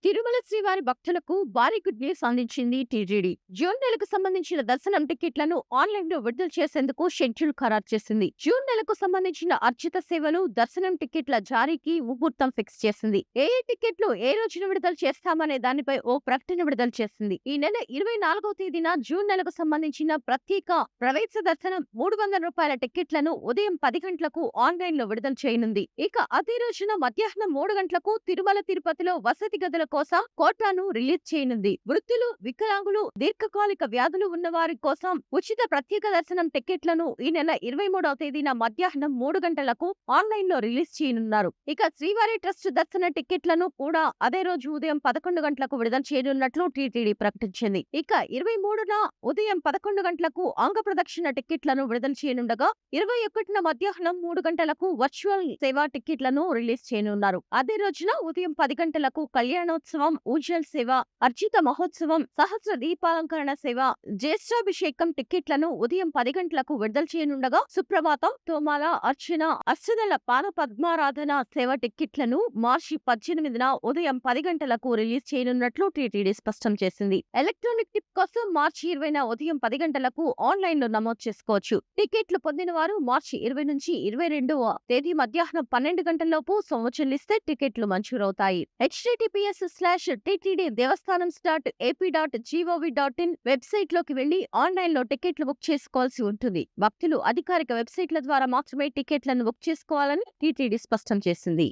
తిరుమల శ్రీవారి భక్తులకు భారీ గుడ్ న్యూస్ అందించింది టీటీడీ. జూన్ నెలకు సంబంధించిన దర్శనం టికెట్లను ఆన్లైన్ లో విడుదల చేసేందుకు షెడ్యూల్ ఖరారు చేసింది. జూన్ నెలకు సంబంధించిన అర్చిత సేవలు, దర్శనం టికెట్ల జారీకి ముహూర్తం ఫిక్స్ చేసింది. ఏ టికెట్లు ఏ రోజున విడుదల చేస్తామనే దానిపై ఓ ప్రకటన విడుదల చేసింది. ఈ నెల 24వ తేదీన జూన్ నెలకు సంబంధించిన ప్రత్యేక ప్రవేశ దర్శనం రూ. 300 టికెట్లను ఉదయం 10 గంటలకు ఆన్లైన్ లో విడుదల చేయనుంది. ఇక అదే రోజున మధ్యాహ్నం 3 గంటలకు తిరుమల తిరుపతిలో వసతి గదుల కోసం కోటాను రిలీజ్ చేయనుంది. వృద్ధులు, వికలాంగులు, దీర్ఘకాలిక వ్యాధులు ఉన్న వారి కోసం ఉచిత ప్రత్యేక దర్శనం టికెట్లను ఈ నెల 23వ తేదీన మధ్యాహ్నం 3 గంటలకు ఆన్లైన్ లో రిలీజ్ చేయనున్నారు. ఇక శ్రీవారి ట్రస్ట్ దర్శన టికెట్లను కూడా అదే రోజు ఉదయం 11 గంటలకు విడుదల చేయనున్నట్లు టీటీడీ ప్రకటించింది. ఇక 23న ఉదయం 11 గంటలకు అంగ ప్రదక్షిణ టికెట్లను విడుదల చేయనుండగా 21న మధ్యాహ్నం 3 గంటలకు వర్చువల్ సేవా టికెట్లను రిలీజ్ చేయనున్నారు. అదే రోజున ఉదయం 10 గంటలకు కళ్యాణోత్సవం, ఊంజల్ సేవ, అర్చిత మహోత్సవం, సహస్ర దీపాలంకరణ సేవ, జ్యేష్ఠాభిషేకం టికెట్లను ఉదయం 10 గంటలకు విడుదల చేయనుండగా సుప్రభాతం, తోమాల, అర్చన, అష్టదళ పాద పద్మారాధన సేవ టికెట్లను మార్చి 18న ఉదయం 10 గంటలకు రిలీజ్ చేయనున్నట్లు టీటీడీ స్పష్టం చేసింది. ఎలక్ట్రానిక్ టిప్ కోసం మార్చి 20న ఉదయం 10 గంటలకు ఆన్లైన్ లో నమోదు చేసుకోవచ్చు. టికెట్లు పొందిన వారు మార్చి 20 నుంచి 22వ తేదీ మధ్యాహ్నం 12 గంటలలోపు సొమ్ము చెల్లిస్తే టికెట్లు మంజూరవుతాయి. https://ttddevastanams.ap.gov.in వెబ్సైట్ లోకి వెళ్లి ఆన్లైన్ లో టికెట్లు బుక్ చేసుకోవాల్సి ఉంటుంది. భక్తులు అధికారిక వెబ్సైట్ల ద్వారా మాత్రమే టికెట్లను బుక్ చేసుకోవాలని టీటీడీ స్పష్టం చేసింది.